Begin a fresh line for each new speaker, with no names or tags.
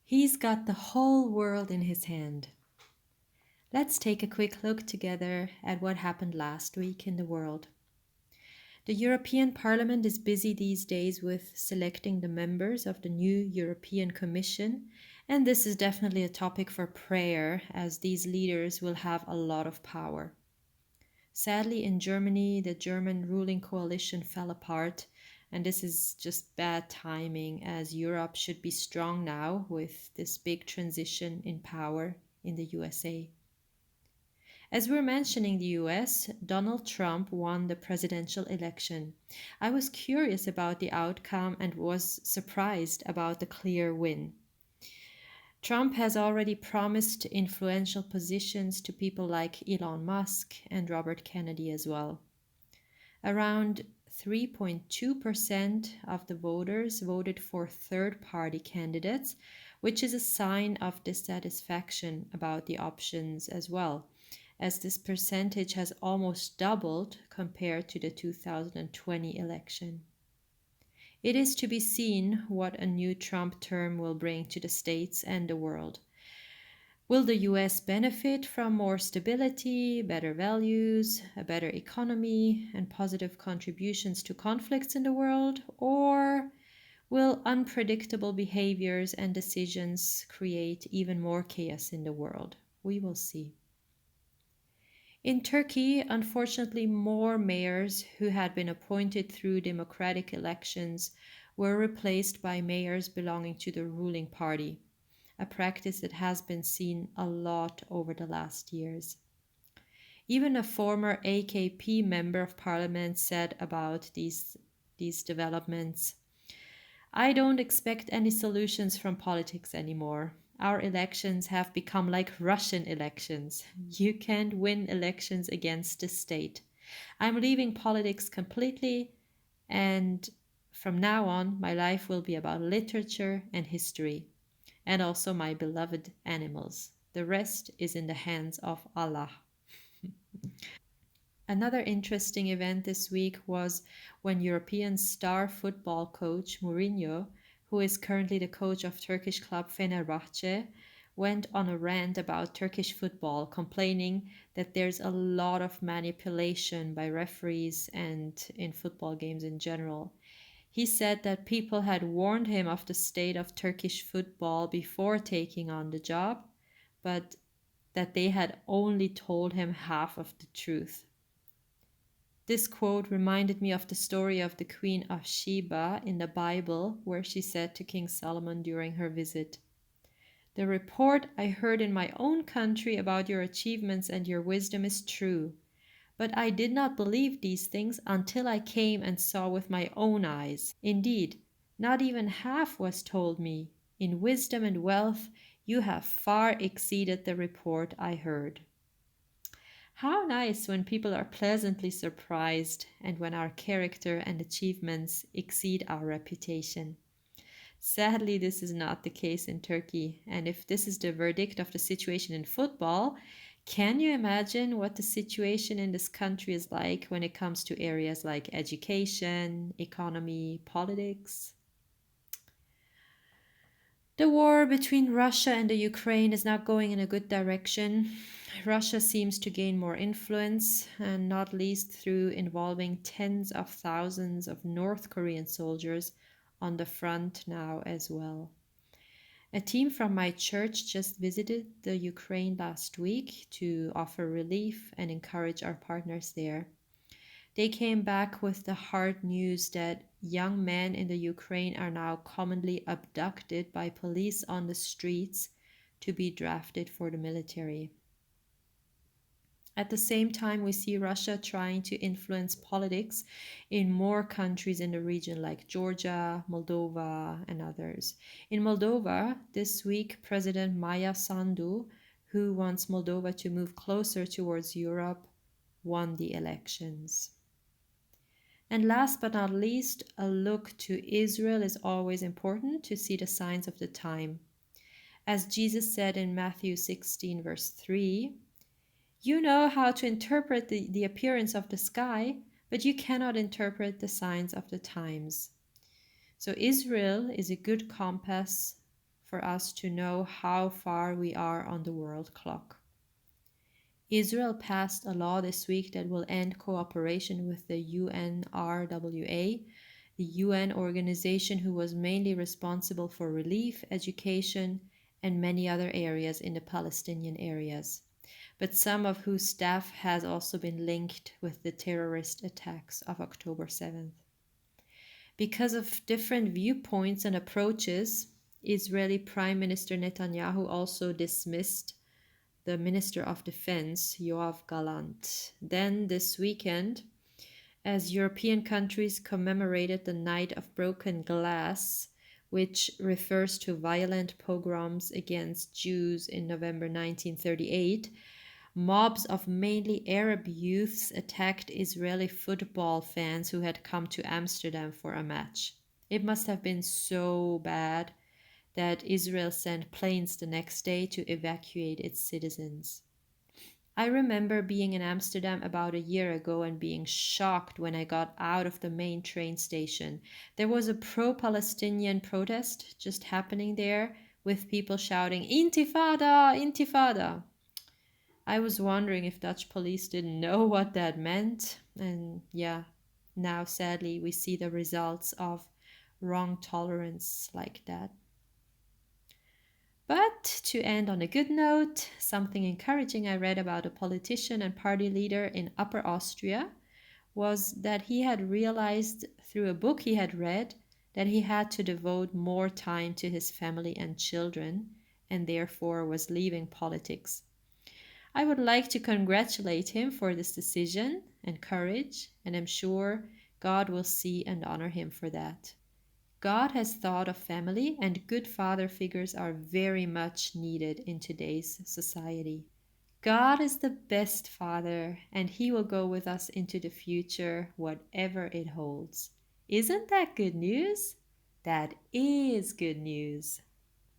He's got the whole world in his hand. Let's take a quick look together at what happened last week in the world. The European Parliament is busy these days with selecting the members of the new European Commission, and this is definitely a topic for prayer as these leaders will have a lot of power. Sadly, in Germany, the German ruling coalition fell apart, and this is just bad timing as Europe should be strong now with this big transition in power in the USA. As we're mentioning the US, Donald Trump won the presidential election. I was curious about the outcome and was surprised about the clear win. Trump has already promised influential positions to people like Elon Musk and Robert Kennedy as well. Around 3.2% of the voters voted for third party candidates, which is a sign of dissatisfaction about the options as well, as this percentage has almost doubled compared to the 2020 election. It is to be seen what a new Trump term will bring to the States and the world. Will the US benefit from more stability, better values, a better economy, and positive contributions to conflicts in the world? Or will unpredictable behaviors and decisions create even more chaos in the world? We will see. In Turkey, unfortunately, more mayors who had been appointed through democratic elections were replaced by mayors belonging to the ruling party, a practice that has been seen a lot over the last years. Even a former AKP member of parliament said about these developments, I don't expect any solutions from politics anymore. Our elections have become like Russian elections. You can't win elections against the state. I'm leaving politics completely, and from now on, my life will be about literature and history, and also my beloved animals. The rest is in the hands of Allah. Another interesting event this week was when European star football coach Mourinho, who is currently the coach of Turkish club Fenerbahce, went on a rant about Turkish football, complaining that there's a lot of manipulation by referees and in football games in general. He said that people had warned him of the state of Turkish football before taking on the job, but that they had only told him half of the truth. This quote reminded me of the story of the Queen of Sheba in the Bible, where she said to King Solomon during her visit, the report I heard in my own country about your achievements and your wisdom is true, but I did not believe these things until I came and saw with my own eyes. Indeed, not even half was told me. In wisdom and wealth, you have far exceeded the report I heard. How nice when people are pleasantly surprised and when our character and achievements exceed our reputation. Sadly, this is not the case in Turkey, and if this is the verdict of the situation in football, can you imagine what the situation in this country is like when it comes to areas like education, economy, politics? The war between Russia and the Ukraine is not going in a good direction. Russia seems to gain more influence, and not least through involving tens of thousands of North Korean soldiers on the front now as well. A team from my church just visited the Ukraine last week to offer relief and encourage our partners there. They came back with the hard news that young men in the Ukraine are now commonly abducted by police on the streets to be drafted for the military. At the same time, we see Russia trying to influence politics in more countries in the region like Georgia, Moldova, and others. In Moldova, this week, President Maya Sandu, who wants Moldova to move closer towards Europe, won the elections. And last but not least, a look to Israel is always important to see the signs of the time. As Jesus said in Matthew 16, verse 3, you know how to interpret the appearance of the sky, but you cannot interpret the signs of the times. So Israel is a good compass for us to know how far we are on the world clock. Israel passed a law this week that will end cooperation with the UNRWA, the UN organization who was mainly responsible for relief, education, and many other areas in the Palestinian areas, but some of whose staff has also been linked with the terrorist attacks of October 7th. Because of different viewpoints and approaches, Israeli Prime Minister Netanyahu also dismissed the Minister of Defense, Yoav Gallant. Then, this weekend, as European countries commemorated the Night of Broken Glass, which refers to violent pogroms against Jews in November 1938, mobs of mainly Arab youths attacked Israeli football fans who had come to Amsterdam for a match. It must have been so bad that Israel sent planes the next day to evacuate its citizens. I remember being in Amsterdam about a year ago and being shocked when I got out of the main train station. There was a pro Palestinian protest just happening there with people shouting, Intifada! Intifada! I was wondering if Dutch police didn't know what that meant. And yeah, now sadly we see the results of wrong tolerance like that. But to end on a good note, something encouraging I read about a politician and party leader in Upper Austria was that he had realized through a book he had read that he had to devote more time to his family and children and therefore was leaving politics. I would like to congratulate him for this decision and courage, and I'm sure God will see and honor him for that. God has thought of family, and good father figures are very much needed in today's society. God is the best father, and he will go with us into the future, whatever it holds. Isn't that good news? That is good news.